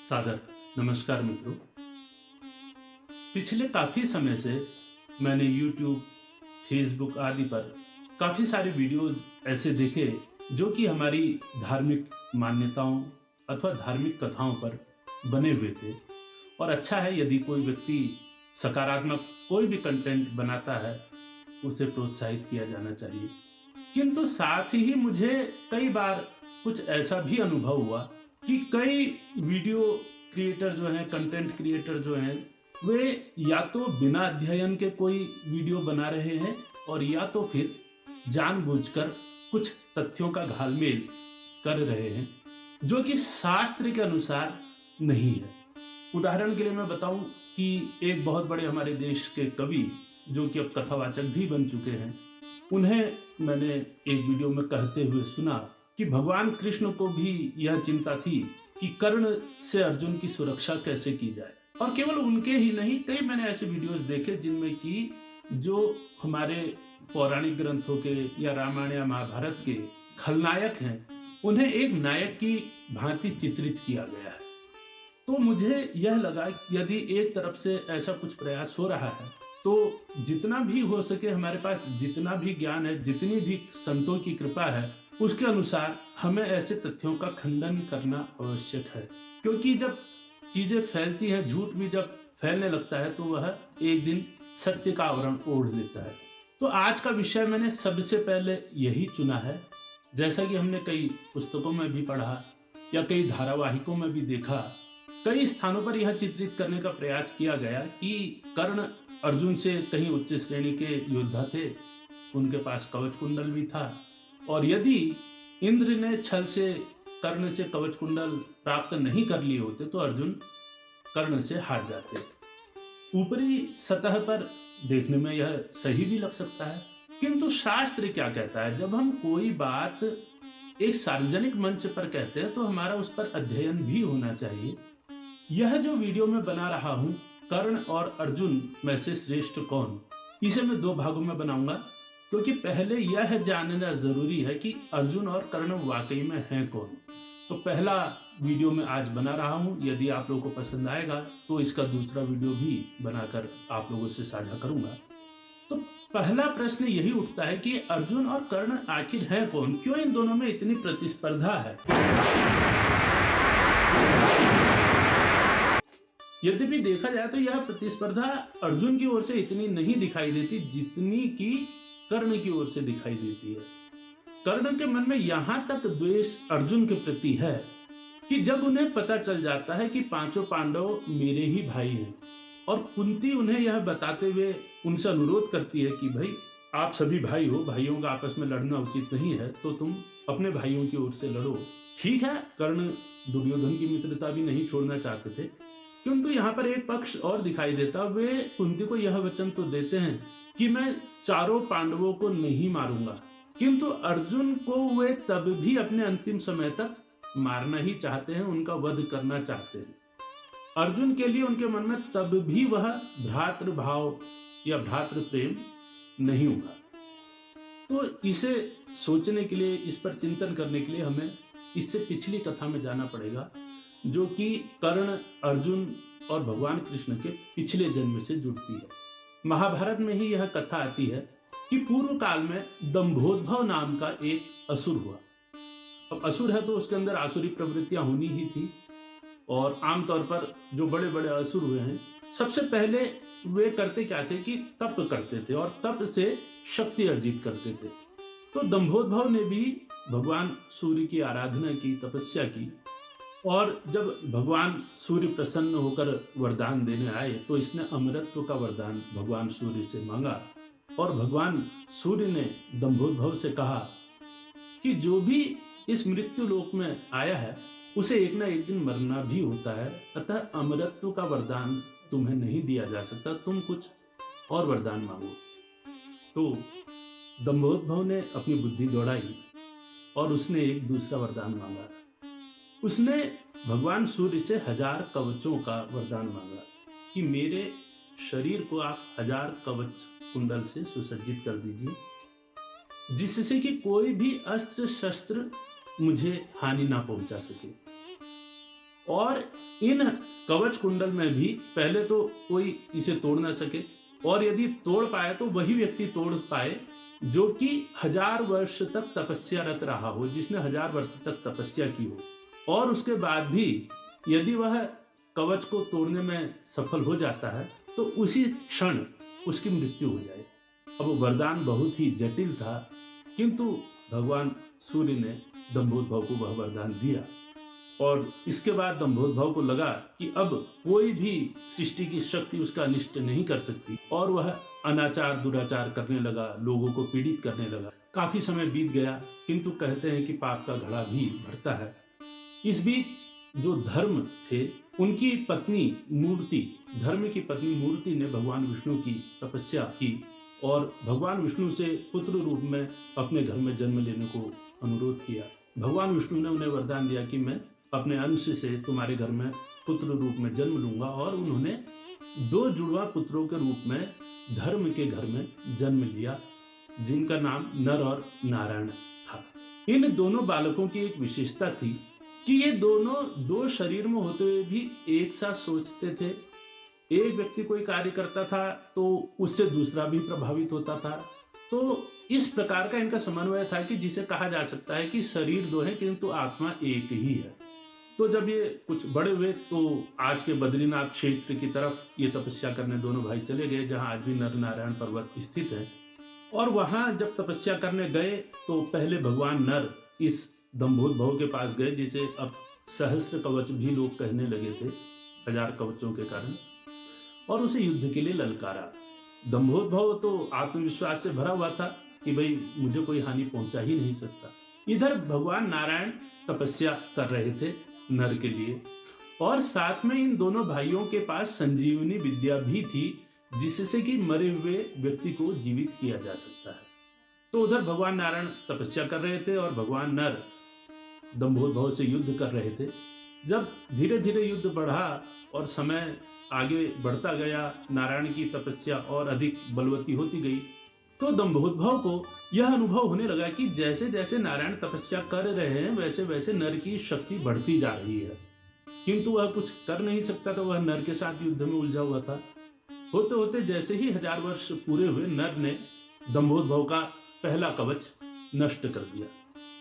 सादर नमस्कार मित्रों। पिछले काफी समय से मैंने YouTube, Facebook आदि पर काफी सारे वीडियोज ऐसे देखे जो कि हमारी धार्मिक मान्यताओं अथवा धार्मिक कथाओं पर बने हुए थे। और अच्छा है यदि कोई व्यक्ति सकारात्मक कोई भी कंटेंट बनाता है, उसे प्रोत्साहित किया जाना चाहिए। किंतु साथ ही मुझे कई बार कुछ ऐसा भी अनुभव हुआ कि कई वीडियो क्रिएटर जो हैं, कंटेंट क्रिएटर जो हैं, वे या तो बिना अध्ययन के कोई वीडियो बना रहे हैं और या तो फिर जानबूझकर कुछ तथ्यों का घालमेल कर रहे हैं जो कि शास्त्र के अनुसार नहीं है। उदाहरण के लिए मैं बताऊं कि एक बहुत बड़े हमारे देश के कवि जो कि अब कथावाचक भी बन चुके हैं, उन्हें मैंने एक वीडियो में कहते हुए सुना कि भगवान कृष्ण को भी यह चिंता थी कि कर्ण से अर्जुन की सुरक्षा कैसे की जाए। और केवल उनके ही नहीं, कई मैंने ऐसे वीडियोस देखे जिनमें कि जो हमारे पौराणिक ग्रंथों के या रामायण या महाभारत के खलनायक हैं, उन्हें एक नायक की भांति चित्रित किया गया है। तो मुझे यह लगा यदि एक तरफ से ऐसा कुछ प्रयास हो रहा है तो जितना भी हो सके हमारे पास जितना भी ज्ञान है, जितनी भी संतों की कृपा है, उसके अनुसार हमें ऐसे तथ्यों का खंडन करना आवश्यक है। क्योंकि जब चीजें फैलती हैं, झूठ भी जब फैलने लगता है तो वह एक दिन सत्य का आवरण ओढ़ लेता है। तो आज का विषय मैंने सबसे पहले यही चुना है। जैसा कि हमने कई पुस्तकों में भी पढ़ा या कई धारावाहिकों में भी देखा, कई स्थानों पर यह चित्रित करने का प्रयास किया गया कि कर्ण अर्जुन से कहीं उच्च श्रेणी के योद्धा थे, उनके पास कवच कुंडल भी था, और यदि इंद्र ने छल से कर्ण से कवच कुंडल प्राप्त नहीं कर लिए होते तो अर्जुन कर्ण से हार जाते। ऊपरी सतह पर देखने में यह सही भी लग सकता है, किंतु शास्त्र क्या कहता है? जब हम कोई बात एक सार्वजनिक मंच पर कहते हैं तो हमारा उस पर अध्ययन भी होना चाहिए। यह जो वीडियो में बना रहा हूं, कर्ण और अर्जुन में से श्रेष्ठ कौन, इसे मैं दो भागों में बनाऊंगा। क्योंकि पहले यह जानना जरूरी है कि अर्जुन और कर्ण वाकई में हैं कौन। तो पहला वीडियो मैं आज बना रहा हूं। यदि आप लोगों को पसंद आएगा तो इसका दूसरा वीडियो भी बनाकर आप लोगों से साझा करूंगा। तो पहला प्रश्न यही उठता है कि अर्जुन और कर्ण आखिर हैं कौन? क्यों इन दोनों में इतनी प्रतिस्पर्धा है? यद्यपि देखा जाए तो यह प्रतिस्पर्धा अर्जुन की ओर से इतनी नहीं दिखाई देती जितनी कि कर्ण की ओर से दिखाई देती है। कर्ण के मन में यहां तक द्वेष अर्जुन के प्रति है कि जब उन्हें पता चल जाता है कि पांचों पांडव मेरे ही भाई हैं और कुंती उन्हें यह बताते हुए उनसे अनुरोध करती है कि भाई आप सभी भाई हो, भाइयों का आपस में लड़ना उचित नहीं है, तो तुम अपने भाइयों की ओर से लड़ो। ठीक है, कर्ण दुर्योधन की मित्रता भी नहीं छोड़ना चाहते थे, किंतु यहाँ पर एक पक्ष और दिखाई देता। वे कुंती को यह वचन तो देते हैं कि मैं चारों पांडवों को नहीं मारूंगा, किंतु अर्जुन को वे तब भी अपने अंतिम समय तक मारना ही चाहते हैं, उनका वध करना चाहते हैं। अर्जुन के लिए उनके मन में तब भी वह भ्रातृभाव या भ्रातृ प्रेम नहीं हुआ। तो इसे सोचने के लिए, इस पर चिंतन करने के लिए हमें इससे पिछली कथा में जाना पड़ेगा, जो कि कर्ण, अर्जुन और भगवान कृष्ण के पिछले जन्म से जुड़ती है। महाभारत में ही यह कथा आती है कि पूर्व काल में दंभोद्भव नाम का एक असुर हुआ। अब असुर है तो उसके अंदर आसुरी प्रवृत्तियां होनी ही थी, और आमतौर पर जो बड़े बड़े असुर हुए हैं, सबसे पहले वे करते क्या थे कि तप करते थे और तप से शक्ति अर्जित करते थे। तो दंभोद्भव ने भी भगवान सूर्य की आराधना की, तपस्या की, और जब भगवान सूर्य प्रसन्न होकर वरदान देने आए तो इसने अमरत्व का वरदान भगवान सूर्य से मांगा। और भगवान सूर्य ने दंभोद्भव से कहा कि जो भी इस मृत्यु लोक में आया है उसे एक ना एक दिन मरना भी होता है, अतः अमरत्व का वरदान तुम्हें नहीं दिया जा सकता, तुम कुछ और वरदान मांगो। तो दंभोद्भव ने अपनी बुद्धि दौड़ाई और उसने एक दूसरा वरदान मांगा। उसने भगवान सूर्य से 1000 कवचों का वरदान मांगा कि मेरे शरीर को आप 1000 कवच कुंडल से सुसज्जित कर दीजिए, जिससे कि कोई भी अस्त्र शस्त्र मुझे हानि ना पहुंचा सके। और इन कवच कुंडल में भी पहले तो कोई इसे तोड़ ना सके, और यदि तोड़ पाए तो वही व्यक्ति तोड़ पाए जो कि 1000 वर्ष तक तपस्यारत रहा हो, जिसने 1000 वर्ष तक तपस्या की हो। और उसके बाद भी यदि वह कवच को तोड़ने में सफल हो जाता है तो उसी क्षण उसकी मृत्यु हो जाए। अब वरदान बहुत ही जटिल था, किंतु भगवान सूर्य ने दंभोदभव को वह वरदान दिया। और इसके बाद दंभोदभव को लगा कि अब कोई भी सृष्टि की शक्ति उसका अनिष्ट नहीं कर सकती, और वह अनाचार दुराचार करने लगा, लोगों को पीड़ित करने लगा। काफी समय बीत गया, किंतु कहते हैं कि पाप का घड़ा भी भरता है। इस बीच जो धर्म थे, उनकी पत्नी मूर्ति, धर्म की पत्नी मूर्ति ने भगवान विष्णु की तपस्या की और भगवान विष्णु से पुत्र रूप में अपने घर में जन्म लेने को अनुरोध किया। भगवान विष्णु ने उन्हें वरदान दिया कि मैं अपने अंश से तुम्हारे घर में पुत्र रूप में जन्म लूंगा, और उन्होंने 2 जुड़वा पुत्रों के रूप में धर्म के घर में जन्म लिया, जिनका नाम नर और नारायण था। इन दोनों बालकों की एक विशेषता थी कि ये दोनों 2 शरीर में होते हुए भी एक साथ सोचते थे। एक व्यक्ति कोई कार्य करता था तो उससे दूसरा भी प्रभावित होता था। तो इस प्रकार का इनका समन्वय था कि जिसे कहा जा सकता है कि शरीर 2 है किंतु आत्मा एक ही है। तो जब ये कुछ बड़े हुए तो आज के बद्रीनाथ क्षेत्र की तरफ ये तपस्या करने दोनों भाई चले गए, जहां आज भी नर नारायण पर्वत स्थित है। और वहां जब तपस्या करने गए तो पहले भगवान नर इस दंभोदभव के पास गए, जिसे अब सहस्त्र कवच भी लोग कहने लगे थे 1000 कवचों के कारण, और उसे युद्ध के लिए ललकारा। दंभोदभव तो आत्मविश्वास से भरा हुआ था कि भाई मुझे कोई हानि पहुंचा ही नहीं सकता। इधर भगवान नारायण तपस्या कर रहे थे नर के लिए, और साथ में इन दोनों भाइयों के पास संजीवनी विद्या भी थी, जिससे कि मरे हुए व्यक्ति को जीवित किया जा सकता है। तो उधर भगवान नारायण तपस्या कर रहे थे और भगवान नर दंभोदभव से युद्ध कर रहे थे। जब धीरे धीरे युद्ध बढ़ा और समय आगे बढ़ता गया, नारायण की तपस्या और अधिक बलवती होती गई, तो दंभोदभव को यह अनुभव होने लगा कि जैसे जैसे नारायण तपस्या कर रहे हैं वैसे वैसे नर की शक्ति बढ़ती जा रही है, किंतु वह कुछ कर नहीं सकता था। वह नर के साथ युद्ध में उलझा हुआ था। होते होते जैसे ही 1000 वर्ष पूरे हुए, नर ने दंभोदभव का पहला कवच नष्ट कर दिया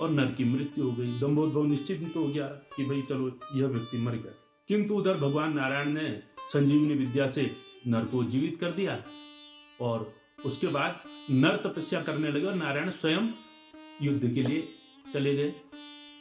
और नर की मृत्यु हो गई। दंभोदभव निश्चिंत हो गया कि भाई चलो यह व्यक्ति मर गया, किंतु उधर भगवान नारायण ने संजीवनी विद्या से नर को जीवित कर दिया, और उसके बाद नर तपस्या करने लगे और नारायण स्वयं युद्ध के लिए चले गए।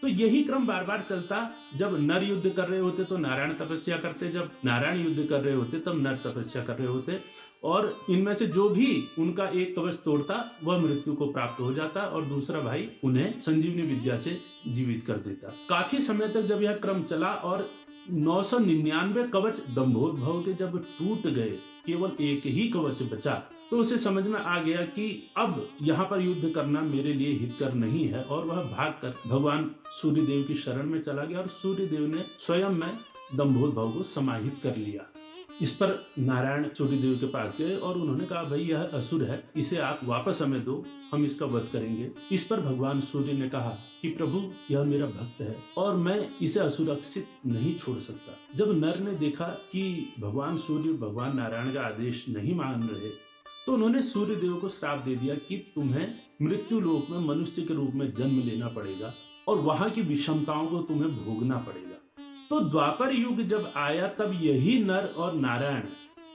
तो यही क्रम बार बार चलता। जब नर युद्ध कर रहे होते तो नारायण तपस्या करते, जब नारायण युद्ध कर रहे होते तब नर तपस्या कर रहे होते, और इनमें से जो भी उनका एक कवच तोड़ता वह मृत्यु को प्राप्त हो जाता और दूसरा भाई उन्हें संजीवनी विद्या से जीवित कर देता। काफी समय तक जब यह क्रम चला और 999 कवच दंभोदभव के जब टूट गए, केवल एक ही कवच बचा, तो उसे समझ में आ गया कि अब यहाँ पर युद्ध करना मेरे लिए हितकर नहीं है, और वह भागकर भगवान सूर्यदेव की शरण में चला गया और सूर्यदेव ने स्वयं में दंभोदभव को समाहित कर लिया। इस पर नारायण सूर्यदेव के पास गए और उन्होंने कहा भाई यह असुर है, इसे आप वापस हमें दो, हम इसका वध करेंगे। इस पर भगवान सूर्य ने कहा कि प्रभु यह मेरा भक्त है और मैं इसे असुरक्षित नहीं छोड़ सकता। जब नर ने देखा कि भगवान सूर्य भगवान नारायण का आदेश नहीं मान रहे, तो उन्होंने सूर्यदेव को श्राप दे दिया कि तुम्हें मृत्यु लोक में मनुष्य के रूप में जन्म लेना पड़ेगा और वहां की विषमताओं को तुम्हें भोगना पड़ेगा। तो द्वापर युग जब आया तब यही नर और नारायण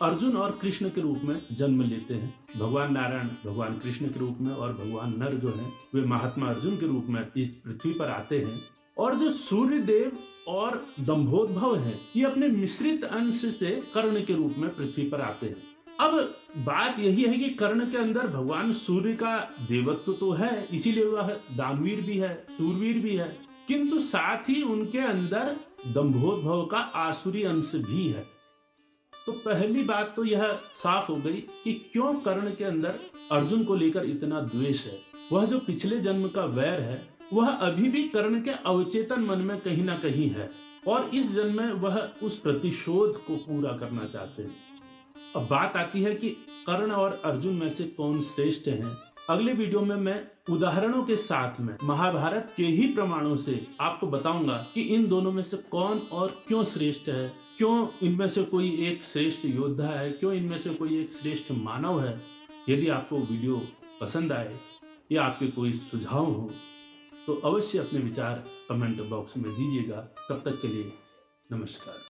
अर्जुन और कृष्ण के रूप में जन्म लेते हैं। भगवान नारायण भगवान कृष्ण के रूप में और भगवान नर जो हैं वे महात्मा अर्जुन के रूप में इस पृथ्वी पर आते हैं। और जो सूर्यदेव और दंभोदभव हैं ये अपने मिश्रित अंश से कर्ण के रूप में पृथ्वी पर आते हैं। अब बात यही है कि कर्ण के अंदर भगवान सूर्य का देवत्व तो है, इसीलिए वह दानवीर भी है, शूरवीर भी है, किंतु साथ ही उनके अंदर दंभोदभव का आसुरी अंश भी है। तो पहली बात तो यह साफ हो गई कि क्यों कर्ण के अंदर अर्जुन को लेकर इतना द्वेष है। वह जो पिछले जन्म का वैर है वह अभी भी कर्ण के अवचेतन मन में कहीं ना कहीं है, और इस जन्म में वह उस प्रतिशोध को पूरा करना चाहते हैं। अब बात आती है कि कर्ण और अर्जुन में से कौन श्रेष्ठ हैं। अगले वीडियो में मैं उदाहरणों के साथ में महाभारत के ही प्रमाणों से आपको बताऊंगा कि इन दोनों में से कौन और क्यों श्रेष्ठ है, क्यों इनमें से कोई एक श्रेष्ठ योद्धा है, क्यों इनमें से कोई एक श्रेष्ठ मानव है। यदि आपको वीडियो पसंद आए या आपके कोई सुझाव हो तो अवश्य अपने विचार कमेंट बॉक्स में दीजिएगा। तब तक के लिए नमस्कार।